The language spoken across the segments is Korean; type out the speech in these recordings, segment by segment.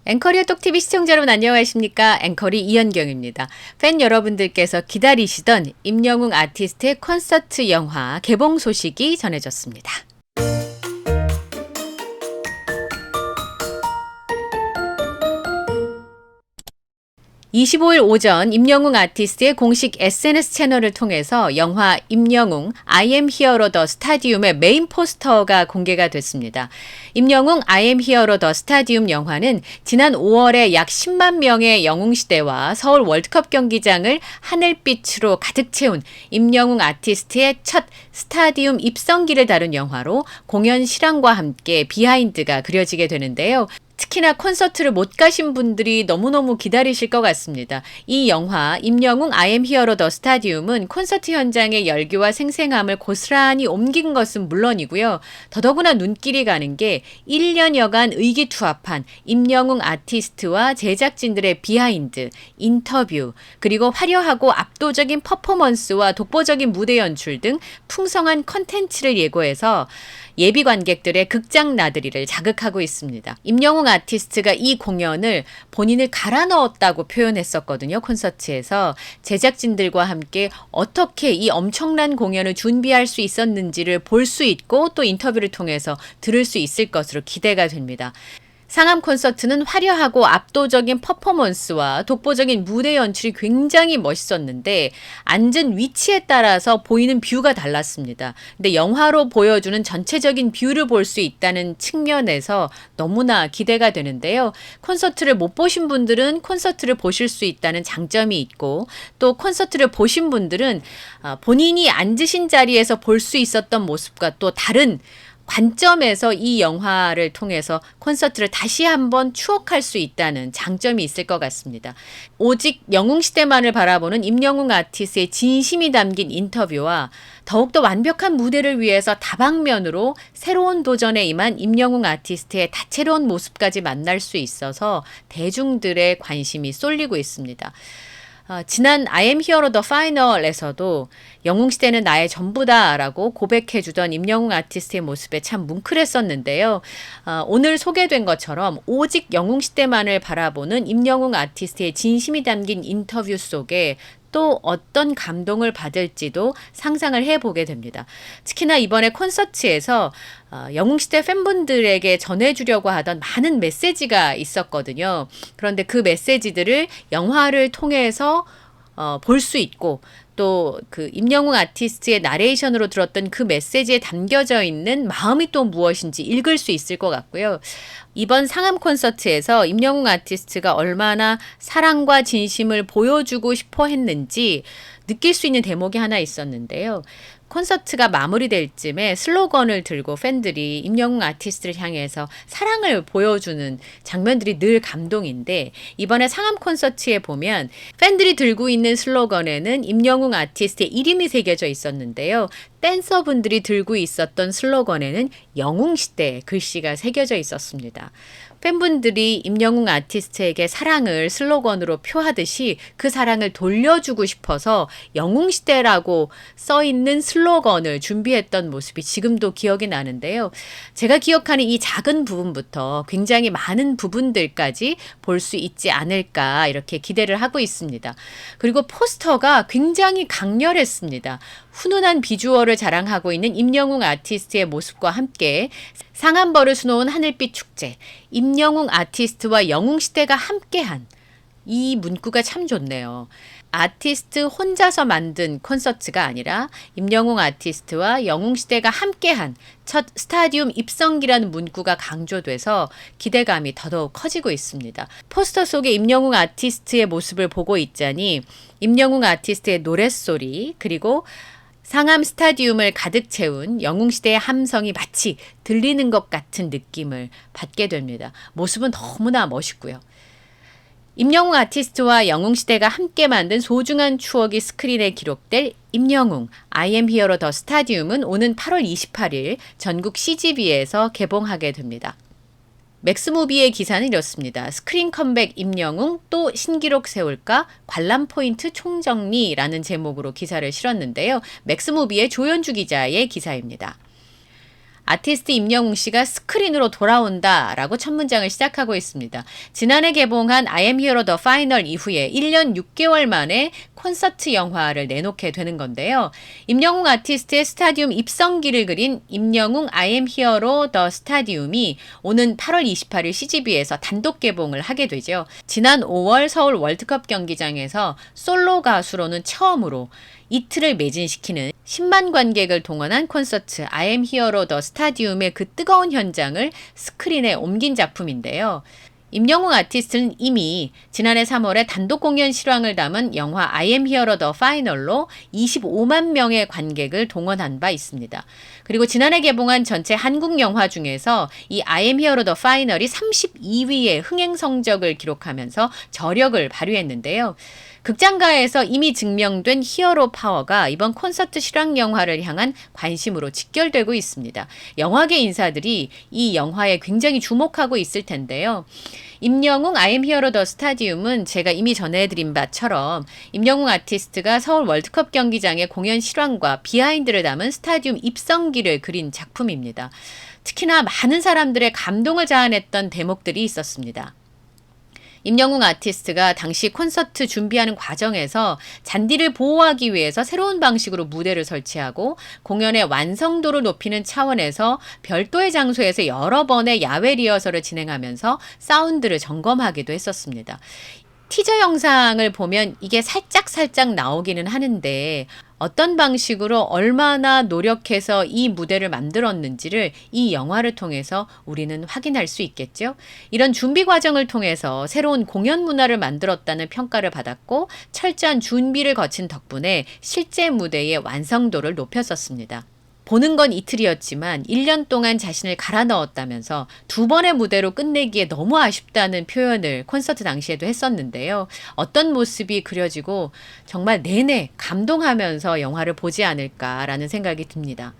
앵커리의 똑TV 시청자 여러분 안녕하십니까? 앵커리 이현경입니다. 팬 여러분들께서 기다리시던 임영웅 아티스트의 콘서트 영화 개봉 소식이 전해졌습니다. 25일 오전 임영웅 아티스트의 공식 SNS 채널을 통해서 영화 임영웅 I am Hero the Stadium의 메인 포스터가 공개가 됐습니다. 임영웅 I am Hero the Stadium 영화는 지난 5월에 약 10만 명의 영웅시대와 서울 월드컵 경기장을 하늘빛으로 가득 채운 임영웅 아티스트의 첫 스타디움 입성기를 다룬 영화로 공연 실황과 함께 비하인드가 그려지게 되는데요. 특히나 콘서트를 못 가신 분들이 너무너무 기다리실 것 같습니다. 이 영화 임영웅 I am Hero the Stadium은 콘서트 현장의 열기와 생생함을 고스란히 옮긴 것은 물론이고요. 더더구나 눈길이 가는 게 1년여간 의기투합한 임영웅 아티스트와 제작진들의 비하인드, 인터뷰, 그리고 화려하고 압도적인 퍼포먼스와 독보적인 무대 연출 등 풍성한 컨텐츠를 예고해서 예비 관객들의 극장 나들이를 자극하고 있습니다. 임영웅 아티스트가 이 공연을 본인을 갈아 넣었다고 표현했었거든요. 콘서트에서 제작진들과 함께 어떻게 이 엄청난 공연을 준비할 수 있었는지를 볼 수 있고 또 인터뷰를 통해서 들을 수 있을 것으로 기대가 됩니다. 상암 콘서트는 화려하고 압도적인 퍼포먼스와 독보적인 무대 연출이 굉장히 멋있었는데 앉은 위치에 따라서 보이는 뷰가 달랐습니다. 근데 영화로 보여주는 전체적인 뷰를 볼 수 있다는 측면에서 너무나 기대가 되는데요. 콘서트를 못 보신 분들은 콘서트를 보실 수 있다는 장점이 있고 또 콘서트를 보신 분들은 본인이 앉으신 자리에서 볼 수 있었던 모습과 또 다른 관점에서 이 영화를 통해서 콘서트를 다시 한번 추억할 수 있다는 장점이 있을 것 같습니다. 오직 영웅시대만을 바라보는 임영웅 아티스트의 진심이 담긴 인터뷰와 더욱더 완벽한 무대를 위해서 다방면으로 새로운 도전에 임한 임영웅 아티스트의 다채로운 모습까지 만날 수 있어서 대중들의 관심이 쏠리고 있습니다. 지난 I am Hero the Final에서도 영웅시대는 나의 전부다라고 고백해주던 임영웅 아티스트의 모습에 참 뭉클했었는데요. 오늘 소개된 것처럼 오직 영웅시대만을 바라보는 임영웅 아티스트의 진심이 담긴 인터뷰 속에 또 어떤 감동을 받을지도 상상을 해보게 됩니다. 특히나 이번에 콘서트에서 영웅시대 팬분들에게 전해주려고 하던 많은 메시지가 있었거든요. 그런데 그 메시지들을 영화를 통해서 볼 수 있고 또 그 임영웅 아티스트의 나레이션으로 들었던 그 메시지에 담겨져 있는 마음이 또 무엇인지 읽을 수 있을 것 같고요. 이번 상암 콘서트에서 임영웅 아티스트가 얼마나 사랑과 진심을 보여주고 싶어 했는지 느낄 수 있는 대목이 하나 있었는데요. 콘서트가 마무리될 쯤에 슬로건을 들고 팬들이 임영웅 아티스트를 향해서 사랑을 보여주는 장면들이 늘 감동인데 이번에 상암 콘서트에 보면 팬들이 들고 있는 슬로건에는 임영웅 아티스트의 이름이 새겨져 있었는데요. 댄서분들이 들고 있었던 슬로건에는 영웅시대 글씨가 새겨져 있었습니다. 팬분들이 임영웅 아티스트에게 사랑을 슬로건으로 표하듯이 그 사랑을 돌려주고 싶어서 영웅시대라고 써있는 슬로건을 준비했던 모습이 지금도 기억이 나는데요. 제가 기억하는 이 작은 부분부터 굉장히 많은 부분들까지 볼 수 있지 않을까 이렇게 기대를 하고 있습니다. 그리고 포스터가 굉장히 강렬했습니다. 훈훈한 비주얼을 자랑하고 있는 임영웅 아티스트의 모습과 함께 상암벌을 수놓은 하늘빛 축제, 임영웅 아티스트와 영웅시대가 함께한 이 문구가 참 좋네요. 아티스트 혼자서 만든 콘서트가 아니라 임영웅 아티스트와 영웅시대가 함께한 첫 스타디움 입성기라는 문구가 강조돼서 기대감이 더더욱 커지고 있습니다. 포스터 속에 임영웅 아티스트의 모습을 보고 있자니 임영웅 아티스트의 노랫소리 그리고 상암 스타디움을 가득 채운 영웅시대의 함성이 마치 들리는 것 같은 느낌을 받게 됩니다. 모습은 너무나 멋있고요. 임영웅 아티스트와 영웅시대가 함께 만든 소중한 추억이 스크린에 기록될 임영웅 I am Hero the Stadium은 오는 8월 28일 전국 CGV에서 개봉하게 됩니다. 맥스무비의 기사는 이렇습니다. 스크린 컴백 임영웅 또 신기록 세울까? 관람 포인트 총정리라는 제목으로 기사를 실었는데요. 맥스무비의 조연주 기자의 기사입니다. 아티스트 임영웅 씨가 스크린으로 돌아온다라고 첫 문장을 시작하고 있습니다. 지난해 개봉한 I Am Hero The Final 이후에 1년 6개월 만에 콘서트 영화를 내놓게 되는 건데요. 임영웅 아티스트의 스타디움 입성기를 그린 임영웅 I Am Hero The Stadium이 오는 8월 28일 CGV에서 단독 개봉을 하게 되죠. 지난 5월 서울 월드컵 경기장에서 솔로 가수로는 처음으로 이틀을 매진시키는 10만 관객을 동원한 콘서트 I Am Hero The Stadium의 그 뜨거운 현장을 스크린에 옮긴 작품인데요. 임영웅 아티스트는 이미 지난해 3월에 단독 공연 실황을 담은 영화 I Am Hero The Final로 25만 명의 관객을 동원한 바 있습니다. 그리고 지난해 개봉한 전체 한국 영화 중에서 이 I Am Hero The Final이 32위의 흥행 성적을 기록하면서 저력을 발휘했는데요. 극장가에서 이미 증명된 히어로 파워가 이번 콘서트 실황 영화를 향한 관심으로 직결되고 있습니다. 영화계 인사들이 이 영화에 굉장히 주목하고 있을 텐데요. 임영웅 I Am Hero The Stadium은 제가 이미 전해드린 바처럼 임영웅 아티스트가 서울 월드컵 경기장의 공연 실황과 비하인드를 담은 스타디움 입성기를 그린 작품입니다. 특히나 많은 사람들의 감동을 자아냈던 대목들이 있었습니다. 임영웅 아티스트가 당시 콘서트 준비하는 과정에서 잔디를 보호하기 위해서 새로운 방식으로 무대를 설치하고 공연의 완성도를 높이는 차원에서 별도의 장소에서 여러 번의 야외 리허설을 진행하면서 사운드를 점검하기도 했었습니다. 티저 영상을 보면 이게 살짝 나오기는 하는데 어떤 방식으로 얼마나 노력해서 이 무대를 만들었는지를 이 영화를 통해서 우리는 확인할 수 있겠죠. 이런 준비 과정을 통해서 새로운 공연 문화를 만들었다는 평가를 받았고 철저한 준비를 거친 덕분에 실제 무대의 완성도를 높였었습니다. 보는 건 이틀이었지만 1년 동안 자신을 갈아 넣었다면서 2번의 무대로 끝내기에 너무 아쉽다는 표현을 콘서트 당시에도 했었는데요. 어떤 모습이 그려지고 정말 내내 감동하면서 영화를 보지 않을까라는 생각이 듭니다.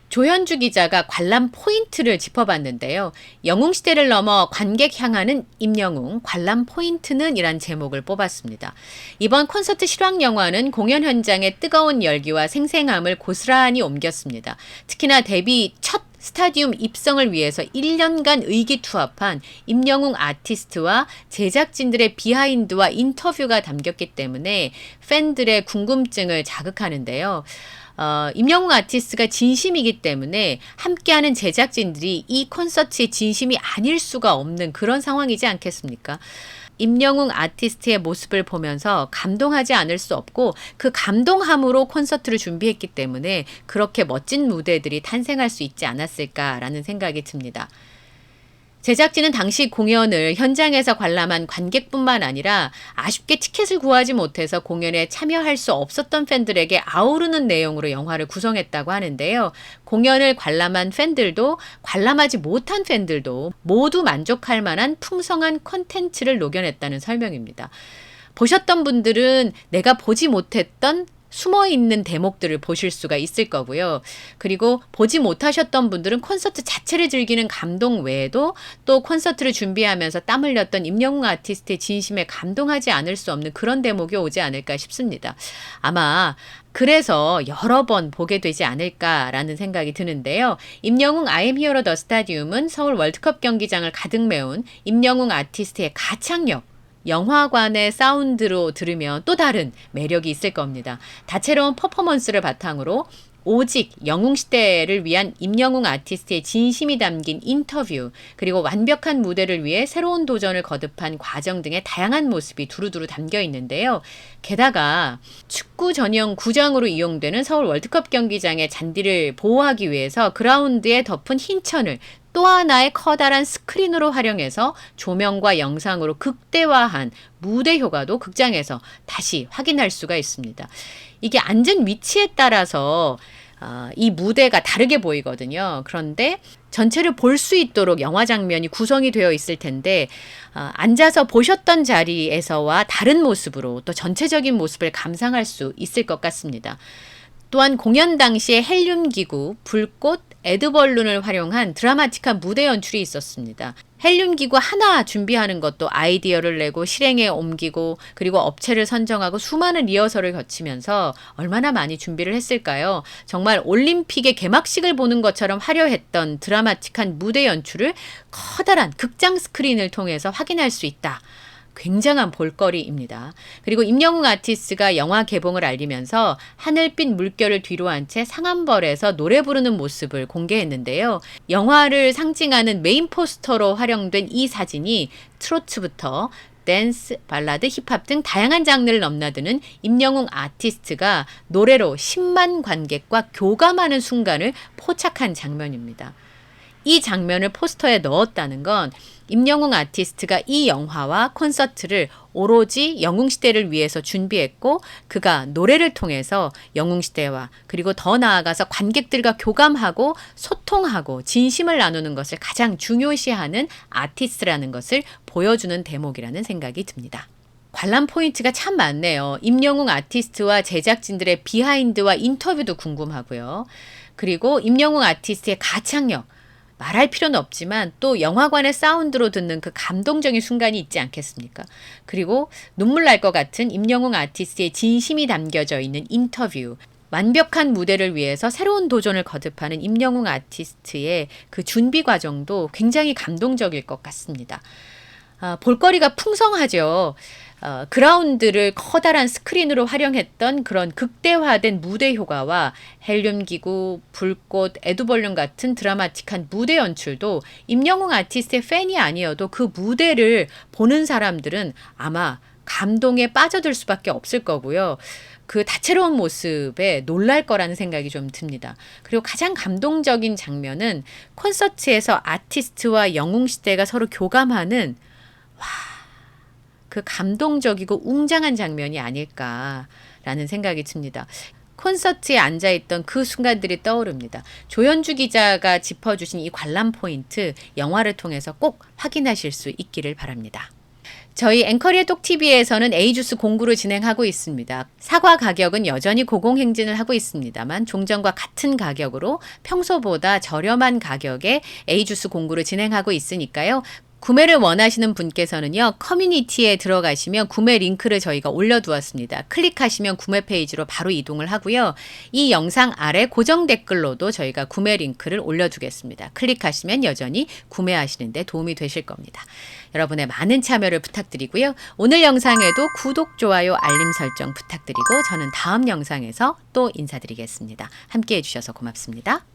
조현주 기자가 관람 포인트를 짚어봤는데요. 영웅시대를 넘어 관객 향하는 임영웅, 관람 포인트는 이란 제목을 뽑았습니다. 이번 콘서트 실황 영화는 공연 현장의 뜨거운 열기와 생생함을 고스란히 옮겼습니다. 특히나 데뷔 첫 스타디움 입성을 위해서 1년간 의기투합한 임영웅 아티스트와 제작진들의 비하인드와 인터뷰가 담겼기 때문에 팬들의 궁금증을 자극하는데요. 임영웅 아티스트가 진심이기 때문에 함께하는 제작진들이 이 콘서트의 진심이 아닐 수가 없는 그런 상황이지 않겠습니까? 임영웅 아티스트의 모습을 보면서 감동하지 않을 수 없고 그 감동함으로 콘서트를 준비했기 때문에 그렇게 멋진 무대들이 탄생할 수 있지 않았을까라는 생각이 듭니다. 제작진은 당시 공연을 현장에서 관람한 관객뿐만 아니라 아쉽게 티켓을 구하지 못해서 공연에 참여할 수 없었던 팬들에게 아우르는 내용으로 영화를 구성했다고 하는데요. 공연을 관람한 팬들도 관람하지 못한 팬들도 모두 만족할 만한 풍성한 콘텐츠를 녹여냈다는 설명입니다. 보셨던 분들은 내가 보지 못했던 숨어있는 대목들을 보실 수가 있을 거고요. 그리고 보지 못하셨던 분들은 콘서트 자체를 즐기는 감동 외에도 또 콘서트를 준비하면서 땀 흘렸던 임영웅 아티스트의 진심에 감동하지 않을 수 없는 그런 대목이 오지 않을까 싶습니다. 아마 그래서 여러 번 보게 되지 않을까라는 생각이 드는데요. 임영웅 I Am Hero The Stadium은 서울 월드컵 경기장을 가득 메운 임영웅 아티스트의 가창력, 영화관의 사운드로 들으면 또 다른 매력이 있을 겁니다. 다채로운 퍼포먼스를 바탕으로 오직 영웅시대를 위한 임영웅 아티스트의 진심이 담긴 인터뷰, 그리고 완벽한 무대를 위해 새로운 도전을 거듭한 과정 등의 다양한 모습이 두루두루 담겨 있는데요. 게다가 축구 전용 구장으로 이용되는 서울 월드컵 경기장의 잔디를 보호하기 위해서 그라운드에 덮은 흰 천을 또 하나의 커다란 스크린으로 활용해서 조명과 영상으로 극대화한 무대 효과도 극장에서 다시 확인할 수가 있습니다. 이게 앉은 위치에 따라서 이 무대가 다르게 보이거든요. 그런데 전체를 볼 수 있도록 영화 장면이 구성이 되어 있을 텐데 앉아서 보셨던 자리에서와 다른 모습으로 또 전체적인 모습을 감상할 수 있을 것 같습니다. 또한 공연 당시에 헬륨기구, 불꽃, 에드벌룬을 활용한 드라마틱한 무대 연출이 있었습니다. 헬륨 기구 하나 준비하는 것도 아이디어를 내고 실행에 옮기고 그리고 업체를 선정하고 수많은 리허설을 거치면서 얼마나 많이 준비를 했을까요? 정말 올림픽의 개막식을 보는 것처럼 화려했던 드라마틱한 무대 연출을 커다란 극장 스크린을 통해서 확인할 수 있다. 굉장한 볼거리입니다. 그리고 임영웅 아티스트가 영화 개봉을 알리면서 하늘빛 물결을 뒤로 한 채 상암벌에서 노래 부르는 모습을 공개했는데요. 영화를 상징하는 메인 포스터로 활용된 이 사진이 트로트부터 댄스, 발라드, 힙합 등 다양한 장르를 넘나드는 임영웅 아티스트가 노래로 10만 관객과 교감하는 순간을 포착한 장면입니다. 이 장면을 포스터에 넣었다는 건 임영웅 아티스트가 이 영화와 콘서트를 오로지 영웅시대를 위해서 준비했고 그가 노래를 통해서 영웅시대와 그리고 더 나아가서 관객들과 교감하고 소통하고 진심을 나누는 것을 가장 중요시하는 아티스트라는 것을 보여주는 대목이라는 생각이 듭니다. 관람 포인트가 참 많네요. 임영웅 아티스트와 제작진들의 비하인드와 인터뷰도 궁금하고요. 그리고 임영웅 아티스트의 가창력, 말할 필요는 없지만 또 영화관의 사운드로 듣는 그 감동적인 순간이 있지 않겠습니까? 그리고 눈물 날 것 같은 임영웅 아티스트의 진심이 담겨져 있는 인터뷰, 완벽한 무대를 위해서 새로운 도전을 거듭하는 임영웅 아티스트의 그 준비 과정도 굉장히 감동적일 것 같습니다. 볼거리가 풍성하죠. 그라운드를 커다란 스크린으로 활용했던 그런 극대화된 무대 효과와 헬륨 기구, 불꽃, 에드벌룬 같은 드라마틱한 무대 연출도 임영웅 아티스트의 팬이 아니어도 그 무대를 보는 사람들은 아마 감동에 빠져들 수밖에 없을 거고요. 그 다채로운 모습에 놀랄 거라는 생각이 좀 듭니다. 그리고 가장 감동적인 장면은 콘서트에서 아티스트와 영웅시대가 서로 교감하는 그 감동적이고 웅장한 장면이 아닐까라는 생각이 듭니다. 콘서트에 앉아있던 그 순간들이 떠오릅니다. 조현주 기자가 짚어주신 이 관람 포인트 영화를 통해서 꼭 확인하실 수 있기를 바랍니다. 저희 앵커리의 똑TV에서는 A주스 공구를 진행하고 있습니다. 사과 가격은 여전히 고공행진을 하고 있습니다만 종전과 같은 가격으로 평소보다 저렴한 가격에 A주스 공구를 진행하고 있으니까요. 구매를 원하시는 분께서는요. 커뮤니티에 들어가시면 구매 링크를 저희가 올려두었습니다. 클릭하시면 구매 페이지로 바로 이동을 하고요. 이 영상 아래 고정 댓글로도 저희가 구매 링크를 올려두겠습니다. 클릭하시면 여전히 구매하시는 데 도움이 되실 겁니다. 여러분의 많은 참여를 부탁드리고요. 오늘 영상에도 구독, 좋아요, 알림 설정 부탁드리고 저는 다음 영상에서 또 인사드리겠습니다. 함께해 주셔서 고맙습니다.